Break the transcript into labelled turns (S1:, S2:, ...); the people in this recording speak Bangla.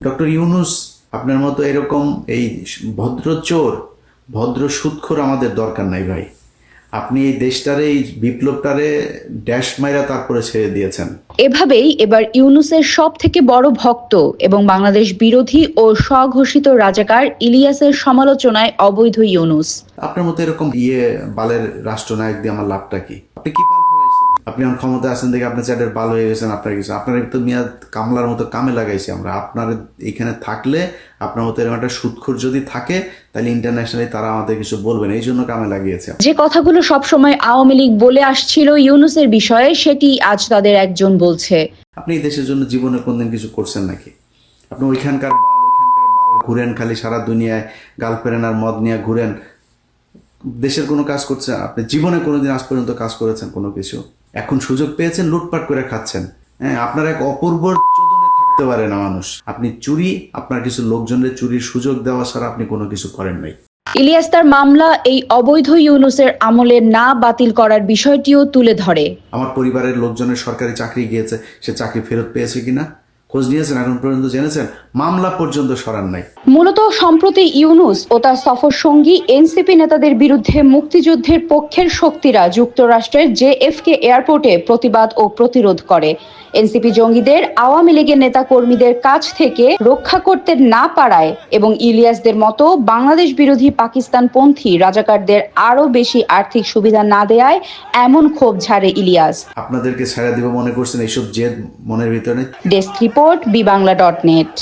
S1: ডক্টর ইউনূস আপনার মতো এরকম এই ভদ্র চোর, ভদ্র সুদখোর আমাদের দরকার নাই ভাই। আপনি এই দেশটারে, এই বিপ্লবটারে ড্যাশ মাইরা তারপরে ছেড়ে দিয়েছেন।
S2: এভাবেই এবার ইউনূসের সব থেকে বড় ভক্ত এবং বাংলাদেশ বিরোধী ও স্বঘোষিত রাজাকার ইলিয়াসের সমালোচনায় অবৈধ ইউনূস।
S1: আপনার মতো এরকম বালের রাষ্ট্রনায়ক দিয়ে আমার লাভটা কি? আপনি কি বাল ফলাইছেন? আপনি আমার ক্ষমতা আছেন দেখে আপনার চ্যাটের বাল হয়ে গেছেন। আপনার কিছু আপনার তো মিয়া কামলার মতো কামে লাগাইছি আমরা। আপনার এখানে থাকলে, আপনার মতো এরকম একটা সুদখোর যদি থাকে, তাহলে ইন্টারন্যাশনালি তারা আমাদের কিছু বলবেন, এই জন্য কামে লাগিয়েছে।
S2: যে কথাগুলো সবসময় আওয়ামী লীগ বলে আসছিল ইউনূসের বিষয়ে, সেটি আজ তাদের একজন বলছে।
S1: আপনি এই দেশের জন্য জীবনে কোনদিন কিছু করছেন নাকি? আপনি ওইখানকার বাল ঘুরেন, খালি সারা দুনিয়ায় গার্লফ্রেন্ড আর মদ নিয়ে ঘুরেন, দেশের কোনো কাজ করছেন? আপনি জীবনে কোনোদিন আজ পর্যন্ত কাজ করেছেন কোনো কিছু? এখন সুযোগ পেয়েছেন, লুটপাট করে খাচ্ছেন। হ্যাঁ, আপনার এক অপূর্ব চোদনে থাকতে পারে না মানুষ। আপনি চুরি, আপনার কিছু লোকজনের চুরির সুযোগ দেওয়া ছাড়া আপনি কোনো কিছু করেন নাই।
S2: ইলিয়াস তার মামলা এই অবৈধ ইউনূসের আমলে না বাতিল করার বিষয়টিও তুলে ধরে।
S1: আমার পরিবারের লোকজনের সরকারি চাকরি গিয়েছে, সে চাকরি ফেরত পেয়েছে কিনা খোঁজ নিয়েছেন? এখন পর্যন্ত জেনেছেন? মামলা পর্যন্ত সরান নাই।
S2: মূলত সম্প্রতি ইউনূস ও তার সফর সঙ্গী এনসিপি নেতাদের বিরুদ্ধে মুক্তিযুদ্ধের পক্ষের শক্তিরা যুক্তরাষ্ট্রের জেএফকে এয়ারপোর্টে প্রতিবাদ ও প্রতিরোধ করে। এনসিপি জঙ্গিদের আওয়ামী লীগের নেতা কর্মীদের কাছ থেকে রক্ষা করতে না পারায় এবং ইলিয়াসদের মতো বাংলাদেশ বিরোধী পাকিস্তানপন্থী রাজাকারদের আরও বেশি আর্থিক সুবিধা না দেয়ায় এমন ক্ষোভ ঝাড়ে ইলিয়াস।
S1: আপনাদেরকে ছাড়া দিব মনে করছেন? এইসব জেদ মনের ভিতরে।
S2: Desk report, বিবাংলা.net।